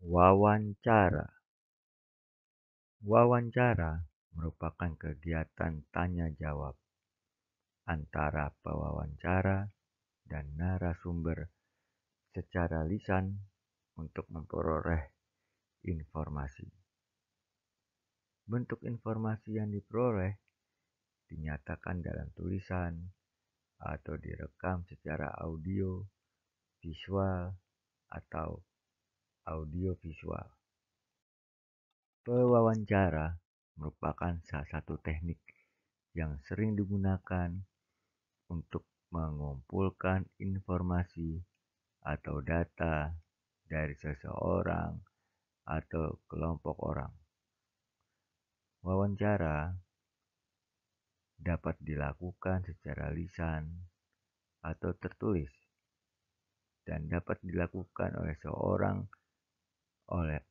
Wawancara. Wawancara merupakan kegiatan tanya-jawab antara pewawancara dan narasumber secara lisan untuk memperoleh informasi. Bentuk informasi yang diperoleh dinyatakan dalam tulisan atau direkam secara audio, visual, atau audiovisual. Pewawancara merupakan salah satu teknik yang sering digunakan untuk mengumpulkan informasi atau data dari seseorang atau kelompok orang. Wawancara dapat dilakukan secara lisan atau tertulis dan dapat dilakukan oleh seorang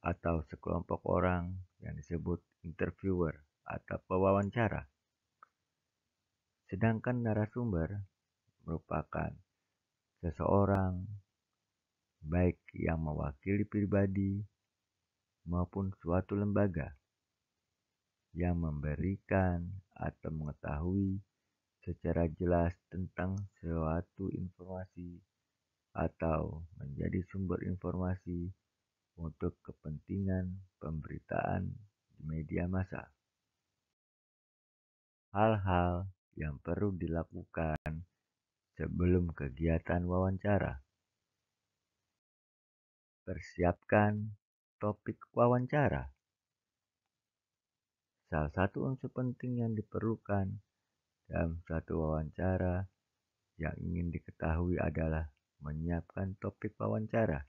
atau sekelompok orang yang disebut interviewer atau pewawancara. Sedangkan narasumber merupakan seseorang baik yang mewakili pribadi maupun suatu lembaga yang memberikan atau mengetahui secara jelas tentang suatu informasi atau menjadi sumber informasi untuk kepentingan pemberitaan di media massa. Hal-hal yang perlu dilakukan sebelum kegiatan wawancara. Persiapkan topik wawancara. Salah satu unsur penting yang diperlukan dalam suatu wawancara yang ingin diketahui adalah menyiapkan topik wawancara,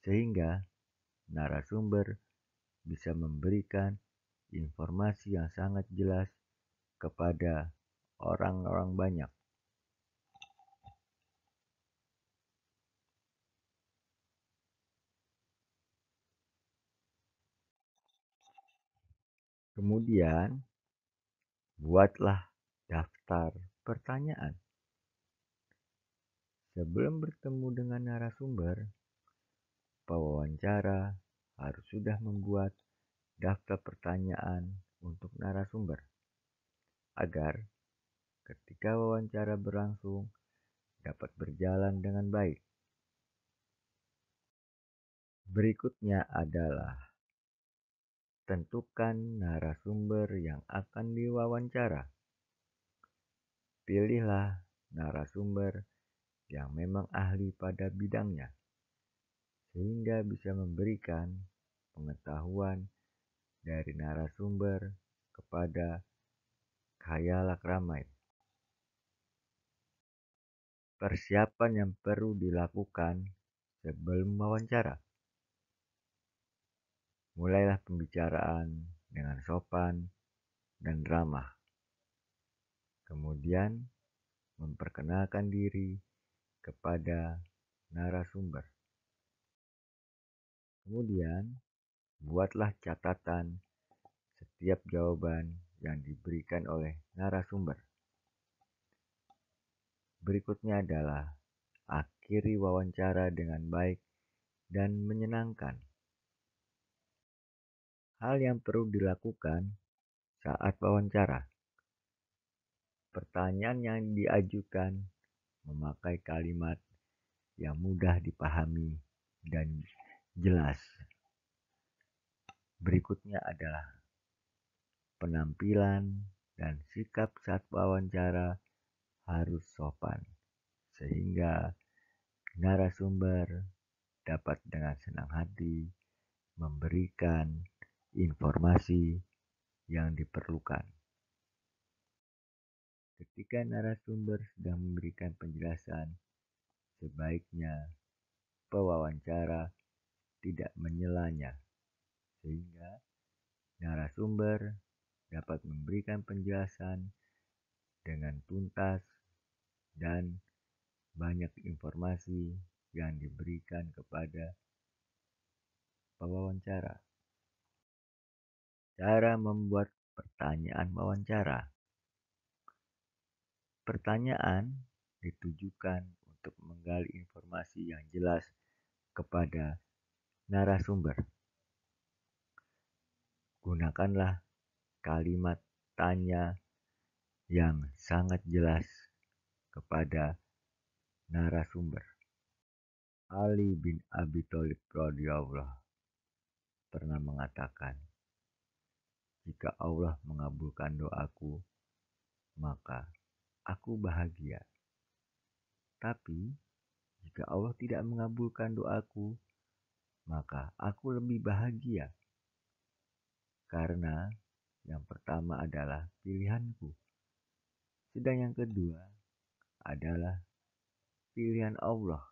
sehingga narasumber bisa memberikan informasi yang sangat jelas kepada orang-orang banyak. Kemudian, buatlah daftar pertanyaan. Sebelum bertemu dengan narasumber, pewawancara harus sudah membuat daftar pertanyaan untuk narasumber, agar ketika wawancara berlangsung dapat berjalan dengan baik. Berikutnya adalah tentukan narasumber yang akan diwawancara. Pilihlah narasumber yang memang ahli pada bidangnya, sehingga bisa memberikan pengetahuan dari narasumber kepada khalayak ramai. Persiapan yang perlu dilakukan sebelum wawancara. Mulailah pembicaraan dengan sopan dan ramah. Kemudian, memperkenalkan diri kepada narasumber. Kemudian, buatlah catatan setiap jawaban yang diberikan oleh narasumber. Berikutnya adalah akhiri wawancara dengan baik dan menyenangkan. Hal yang perlu dilakukan saat wawancara. Pertanyaan yang diajukan memakai kalimat yang mudah dipahami dan jelas. Berikutnya adalah penampilan dan sikap saat wawancara harus sopan, sehingga narasumber dapat dengan senang hati memberikan informasi yang diperlukan. Ketika narasumber sudah memberikan penjelasan, sebaiknya pewawancara tidak menyelanya, sehingga narasumber dapat memberikan penjelasan dengan tuntas dan banyak informasi yang diberikan kepada pewawancara. Cara membuat pertanyaan wawancara. Pertanyaan ditujukan untuk menggali informasi yang jelas kepada narasumber. Gunakanlah kalimat tanya yang sangat jelas kepada narasumber. Ali bin Abi Thalib radhiyallahu pernah mengatakan, jika Allah mengabulkan doaku, maka aku bahagia. Tapi jika Allah tidak mengabulkan doaku, maka aku lebih bahagia. Karena yang pertama adalah pilihanku, sedang yang kedua adalah pilihan Allah.